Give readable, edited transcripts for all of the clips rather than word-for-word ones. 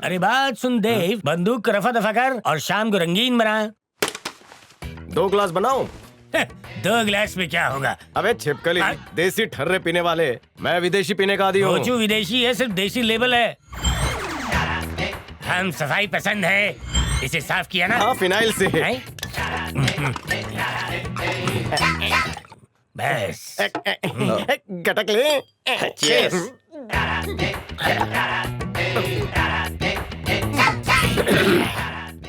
अरे बात सुन देव, बंदूक को रफा दफा कर और शाम को रंगीन बना। 2 ग्लास बनाओ। 2 गिलास में क्या होगा? अबे छिपकली, देसी ठर्रे पीने वाले, मैं विदेशी पीने का आदी हूँ। भोचू विदेशी है, सिर्फ देसी लेबल है। हम सफाई पसंद है, इसे साफ किया ना? हाँ, फिनाइल से। बस गटक ले। Cheers।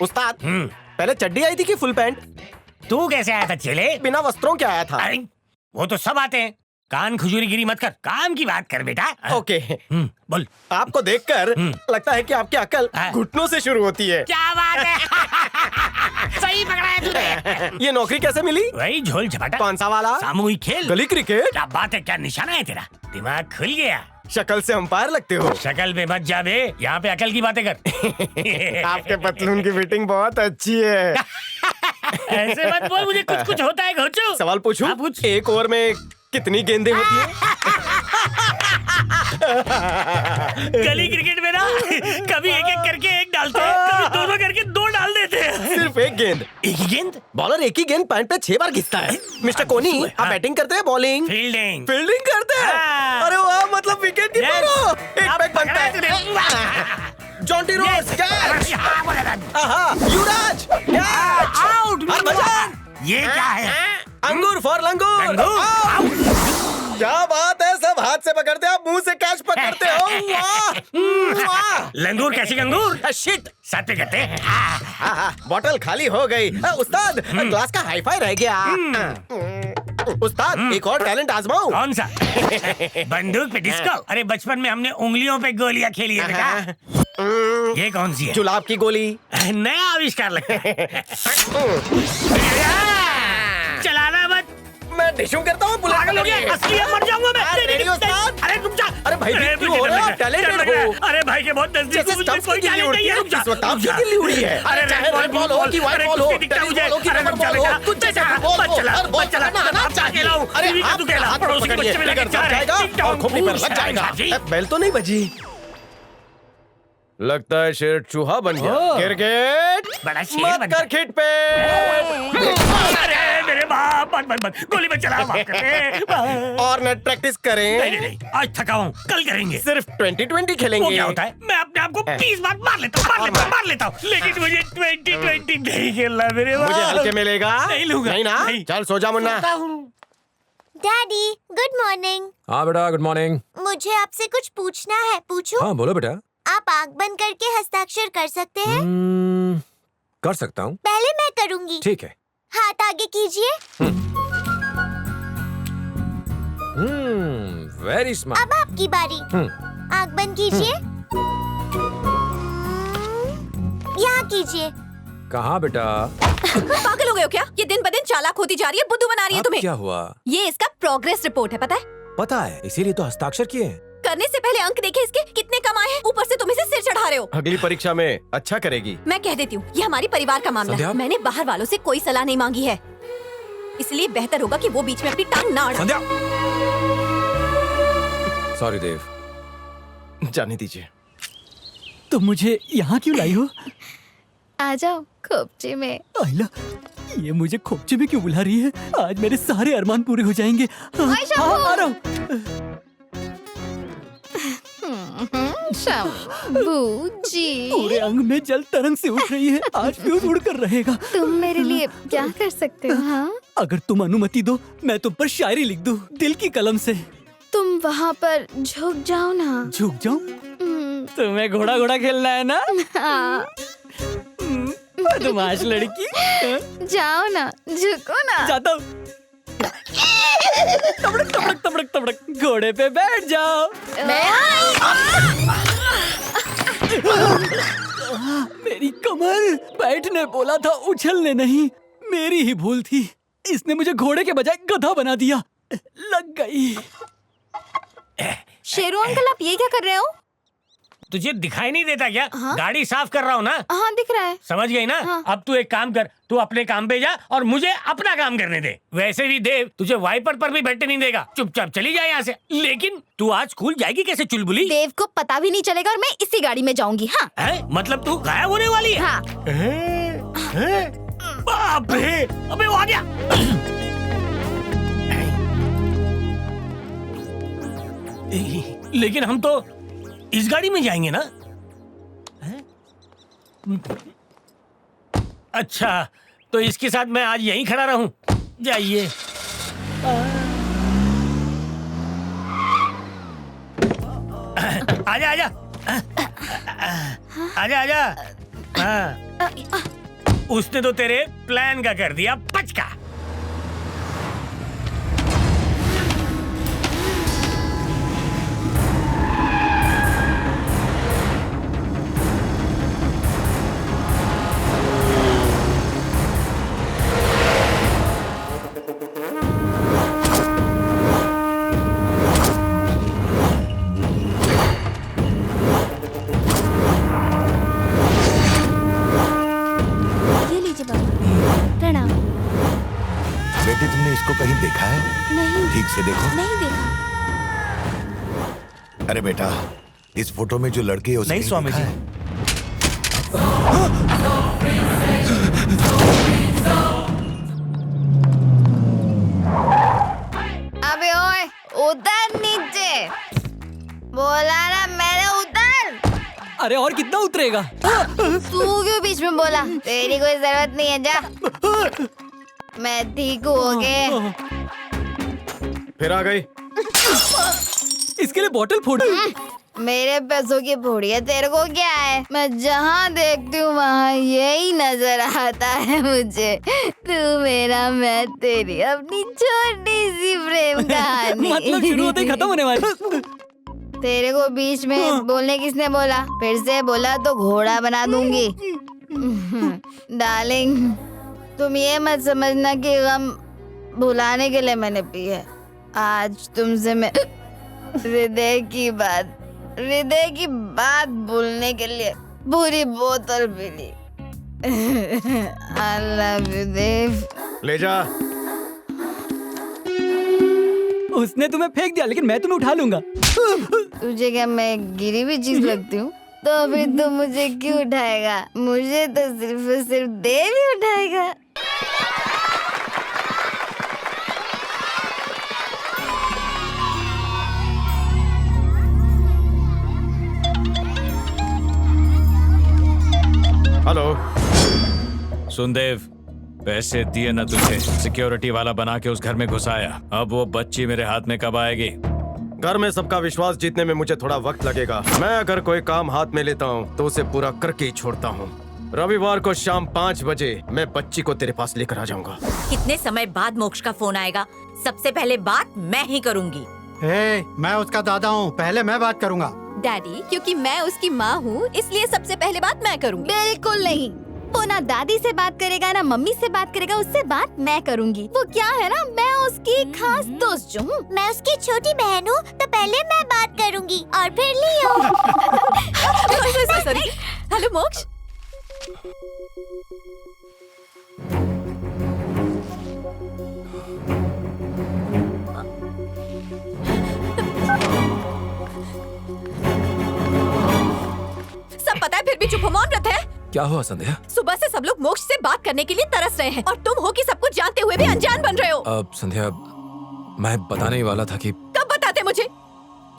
उस्ताद, पहले चड्डी आई थी कि फुल पैंट? तू कैसे आया था चेले? बिना वस्त्रों क्या आया था? अरे वो तो सब आते हैं। कान खजूरीगिरी मत कर, काम की बात कर बेटा। ओके। बोल। आपको देखकर लगता है कि आपकी अकल घुटनों से शुरू होती है। क्या बात है? सही पकड़ा है तूने। ये नौकरी कैसे मिली? वही झोल झपाटा। कौन सा वाला? सामूहिक खेल। गली क्रिकेट? क्या बात है, क्या निशाना है तेरा? दिमाग खुल गया। शक्ल से अंपायर लगते हो। शक्ल पे मत जा बे, यहाँ पे अकल की बातें कर। आपके पतलून की फिटिंग बहुत अच्छी है। ऐसे मत बोल, मुझे कुछ कुछ होता है घोचू। सवाल पूछूं? हाँ, पूछ। एक ओवर में कितनी गेंदें होती हैं? गली क्रिकेट में ना कभी एक एक करके एक डालते हैं, कभी दोनों करके 2 डाल देते हैं। सिर्फ एक गेंद? एक ही गेंद? बॉलर एक ही गेंद पैंट पे 6 बार घिसता है। मिस्टर कोहली, आप बैटिंग करते हैं बॉलिंग? फील्डिंग। फील्डिंग करते हैं? हाँ। अरे वाह, मतलब विकेट कीपर हो। एक बैग बनता है। Jonty Rhodes catch. आहा, युवराज कैच। आउट। हरभजन। ये क्या है? अंगूर फॉर लंगूर। क्या बात है, सब हाथ से पकड़ते हो, आप मुंह से कैच पकड़ते हो। वाह वाह। लंगूर कैसी गंगूर? शिट, साथ पे करते हैं। बॉटल खाली हो गई। उस्ताद, ग्लास का हाईफाई रह गया। उस्ताद, एक और टैलेंट आजमाओ। कौन सा? बंदूक पे डिस्को? अरे बचपन में हमने उंगलियों पे गोलियां खेली है बेटा। ये कौन सी है? जुलाब की गोली। नया आविष्कार लगता है। चलाना मत। मैं डिशूं करता हूँ। पागल हो गया, असली है, मर जाऊंगा मैं। रेडी उस्ताद? अरे रुक जा। अरे भाई, क्यों हो रहा है? टैलेंटेड हो। अरे भाई के बहुत नजदीक जैसे हूँ, स्टंप्स कोई की गिल्ली टैलेंट उड़ती नहीं है। है, रुक जा। इस वक्त आपकी गिल्ली उड़ी है। अरे चाहे रेड बॉल हो कि व्हाइट बॉल हो, टेनिस बॉल हो कि रबर बॉल हो, कुछ जैसा भी बॉल हो, हर बॉल पकड़ना आना चाहिए। अरे हाथ पकड़िए, ट्रिगर दब जाएगा और खोपड़ी पर लग जाएगा। बेल तो नहीं बजी। लगता है शेर चूहा बन गया। क्रिकेट बड़ा शेर मत बन कर खिट पे। अरे मेरे बाप, मत गोली मत चला। और नेट प्रैक्टिस करें। नहीं, आज थका हूँ, कल करेंगे। सिर्फ 20-20 वो खेलेंगे। क्या होता है? मैं अपने आप को 20 बार मार लेता हूँ, लेकिन मुझे 20-20 नहीं खेलना मेरे बाप। मुझे हल्के मिलेगा। नहीं लूंगा। नहीं ना? नहीं। चल सो जा मुन्ना। Daddy, good morning. हाँ बेटा, गुड मॉर्निंग। मुझे आपसे कुछ पूछना है, पूछूं? हाँ बोलो बेटा। आप आँख बंद करके हस्ताक्षर कर सकते हैं? कर सकता हूँ। पहले मैं करूँगी। ठीक है। हाथ आगे कीजिए। Very smart. अब आपकी बारी। आँख बंद कीजिए। यहाँ कीजिए। कहाँ बेटा? पागल हो गए हो क्या? ये दिन ब दिन चालाक होती जा रही है, बुद्धू बना रही है अब तुम्हें। क्या हुआ? ये इसका प्रोग्रेस रिपोर्ट है, पता है? पता है, इसीलिए तो हस्ताक्षर किए हैं। करने से पहले अंक देखे इसके कितने कम आए हैं, ऊपर से तुम इसे सिर चढ़ा रहे हो। अगली परीक्षा में अच्छा करेगी। मैं कह देती हूँ, ये हमारी परिवार का मामला है। संध्या? मैंने बाहर वालों से कोई सलाह नहीं मांगी है, इसलिए बेहतर होगा कि वो बीच में अपनी टांग ना अड़ाए। संध्या। सॉरी देव। जाने दीजिए। तो मुझे यहाँ क्यों लाई हो? आ जाओ खोपचे में। आइला, ये मुझे खोपचे में क्यों बुला रही है? आज मेरे सारे अरमान पूरे हो जाएंगे। आ रहा हूँ। शंभू जी, पूरे अंग में जल तरंग से उठ रही है। आज फ्यूज उड़कर रहेगा। तुम मेरे लिए क्या कर सकते हो? हाँ, अगर तुम अनुमति दो, मैं तुम पर शायरी लिख दूं, दिल की कलम से। तुम वहाँ पर झुक जाओ ना। झुक जाऊं? तुम्हें घोड़ा घोड़ा खेलना है ना? हाँ, बदमाश लड़की। जाओ ना, झुको ना। जाता हूँ। तबड़क तबड़क तबड़क तबड़क, घोड़े पे बैठ जाओ। मेरी कमर। बैठने बोला था, उछलने नहीं। मेरी ही भूल थी। इसने मुझे घोड़े के बजाय गधा बना दिया। लग गई। शेरू अंकल, आप ये क्या कर रहे हो? तुझे दिखाई नहीं देता क्या? हाँ? गाड़ी साफ कर रहा हूँ ना। हाँ दिख रहा है। समझ गई ना? हाँ। अब तू एक काम कर, तू अपने काम पे जा और मुझे अपना काम करने दे। वैसे भी देव तुझे वाइपर पर भी बैठने नहीं देगा, चुपचाप चली जाए यहाँ से। लेकिन तू आज स्कूल जाएगी कैसे चुलबुली? देव को पता भी नहीं चलेगा और मैं इसी गाड़ी में जाऊंगी। हाँ है? मतलब तू गायब होने वाली है? हाँ। बाप रे, अबे वो आ गया। लेकिन हम तो इस गाड़ी में जाएंगे ना? हैं? अच्छा, तो इसके साथ मैं आज यहीं खड़ा रहूं। जाइए। आजा आजा आजा आजा। हाँ, उसने तो तेरे प्लान का कर दिया पचका। ये लीजिए बाबा, प्रणाम। बेटी तुमने इसको कहीं देखा है? नहीं, ठीक से देखो। नहीं देखा। अरे बेटा, इस फोटो में जो लड़की है उसे नहीं स्वामी देखा जी। है? अबे ओए, उतर नीचे। बोला ना मैंने, उतर। अरे और कितना उतरेगा? तू क्यों बीच में बोला? तेरी कोई जरूरत नहीं है, जा। मैं ठीक हूँ, ओके? फिर आ गई। इसके लिए बोतल फोड़। मेरे पैसों की भूड़िया, तेरे को क्या है? मैं जहाँ देखती हूँ वहाँ यही नजर आता है मुझे। तू मेरा, मैं तेरी, अपनी छोटी सी प्रेम कहानी। मतलब शुरू होते ही खत्म होने वाली। तेरे को बीच में बोलने किसने बोला? फिर से बोला तो घोड़ा बना दूंगी। डार्लिंग, तुम ये मत समझना कि गम भुलाने के लिए मैंने पी है। आज तुमसे मैं हृदय की बात बोलने के लिए पूरी बोतल पी ली। I love you, Dev. ले जा। उसने तुम्हें फेंक दिया, लेकिन मैं तुम्हें उठा लूंगा। तुझे क्या मैं गिरी हुई चीज लगती हूँ? तो फिर तू मुझे क्यों उठाएगा? मुझे तो सिर्फ और सिर्फ देव ही उठाएगा। हेलो। सुन देव, पैसे दिए ना तुझे, सिक्योरिटी वाला बना के उस घर में घुसाया। अब वो बच्ची मेरे हाथ में कब आएगी? घर में सबका विश्वास जीतने में मुझे थोड़ा वक्त लगेगा। मैं अगर कोई काम हाथ में लेता हूँ तो उसे पूरा करके ही छोड़ता हूँ। रविवार को शाम 5 बजे मैं बच्ची को तेरे पास लेकर आ जाऊंगा। कितने समय बाद मोक्ष का फोन आएगा? सबसे पहले बात मैं ही करूंगी। मैं उसका दादा हूँ, पहले मैं बात करूँगा। डैडी, क्योंकि मैं उसकी माँ हूँ, इसलिए सबसे पहले बात मैं करूंगी। बिल्कुल नहीं। वो ना दादी से बात करेगा ना मम्मी से बात करेगा, उससे बात मैं करूंगी। वो क्या है ना, मैं उसकी खास दोस्त जो हूँ। मैं उसकी छोटी बहन हूँ, तो पहले मैं बात करूंगी और फिर लियो। सॉरी। हेलो मोक्ष। सब पता है फिर भी चुप हो, मौन व्रत है। क्या हुआ संध्या? सुबह से सब लोग मोक्ष से बात करने के लिए तरस रहे हैं और तुम हो कि सब कुछ जानते हुए भी अनजान बन रहे हो। अब संध्या, मैं बताने ही वाला था कि कब बताते मुझे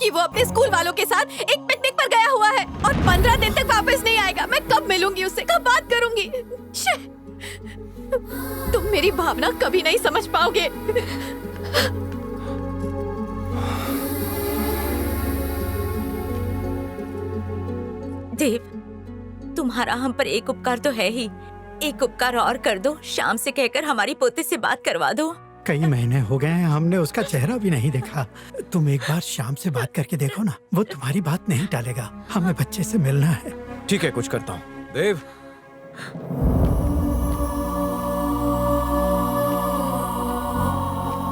कि वो अपने स्कूल वालों के साथ एक पिकनिक पर गया हुआ है और 15 दिन तक वापस नहीं आएगा। मैं कब मिलूंगी उससे, कब बात करूंगी? तुम मेरी भावना कभी नहीं समझ पाओगे। देव, तुम्हारा हम पर एक उपकार तो है ही। एक उपकार और कर दो, शाम से कहकर हमारी पोते से बात करवा दो। कई महीने हो गए हैं, हमने उसका चेहरा भी नहीं देखा। तुम एक बार शाम से बात करके देखो ना, वो तुम्हारी बात नहीं टालेगा। हमें बच्चे से मिलना है। ठीक है, कुछ करता हूँ। देव,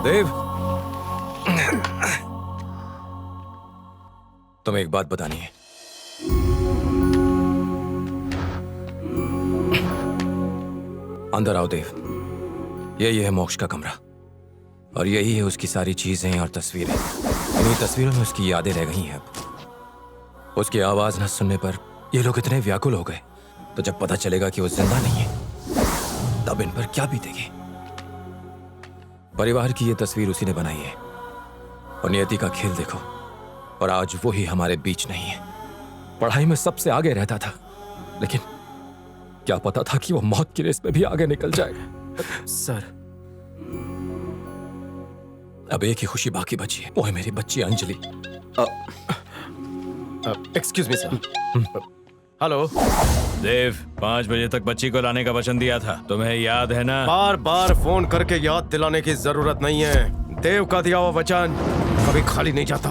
देव, तुम्हें एक बात बतानी है। अंदर आओ देव। यही है मोक्ष का कमरा और यही है उसकी सारी चीजें और तस्वीरें। इन्हीं तस्वीरों में उसकी यादें रह गई हैं। अब उसकी आवाज न सुनने पर ये लोग इतने व्याकुल हो गए, तो जब पता चलेगा कि वो जिंदा नहीं है तब इन पर क्या बीतेगी। परिवार की ये तस्वीर उसी ने बनाई है और नियति का खेल देखो, और आज वो ही हमारे बीच नहीं है। पढ़ाई में सबसे आगे रहता था, लेकिन क्या पता था कि वो मौत की रेस में भी आगे निकल जाएगा। सर, अब एक ही खुशी बाकी बची है, वो है मेरी बच्ची Anjali. Excuse me sir. Hello Dev, 5 बजे तक बच्ची को लाने का वचन दिया था, तुम्हें याद है ना? बार बार फोन करके याद दिलाने की जरूरत नहीं है। देव का दिया हुआ वचन कभी खाली नहीं जाता।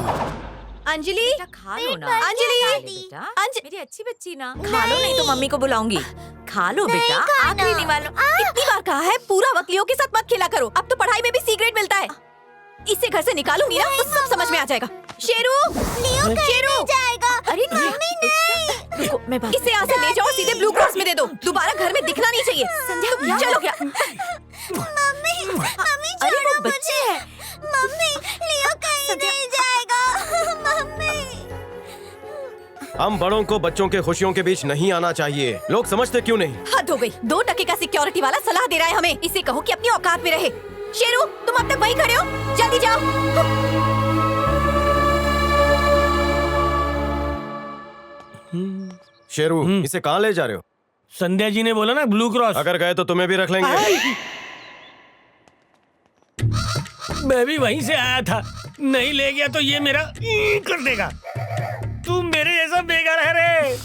अंजलि खा लो ना। पेट भर अंजलि गया दादी। मेरी अच्छी बच्ची ना, खा लो नहीं तो मम्मी को बुलाऊंगी। खा लो बेटा, आखिरी निवाला। कितनी बार कहा है पूरा वकीलों के साथ मत खेला करो। अब तो पढ़ाई में भी सीक्रेट मिलता है। इसे घर से निकालूंगी ना तो सब समझ में आ जाएगा। शेरू, लियो शेरू जाएगा। अरे मम्मी नहीं। रुको, मैं इसे यहाँ से ले जाओ और सीधे ब्लू क्रॉस में दे दो। दोबारा घर में दिखना नहीं चाहिए। संध्या, चलो क्या? मम्मी मम्मी अरे वो छोड़ो बच्ची है। मम्मी लियो कहीं नहीं जाएगा। मम्मी हम बड़ों को बच्चों के खुशियों के बीच नहीं आना चाहिए। लोग समझते क्यों नहीं? हद हो गई। 2 टके का सिक्योरिटी वाला सलाह दे रहा है हमें। इसे कहो कि अपनी औकात में रहे। शेरू, तुम अब तक वहीं खड़े हो, जल्दी जाओ। शेरू, इसे कहाँ ले जा रहे हो? संध्या जी ने बोला ना ब्लू क्रॉस। अगर गए तो तुम्हें भी रख लेंगे। मैं भी वहीं से आया था, नहीं ले गया तो ये मेरा कर देगा। तुम मेरे जैसा बेकार है रे।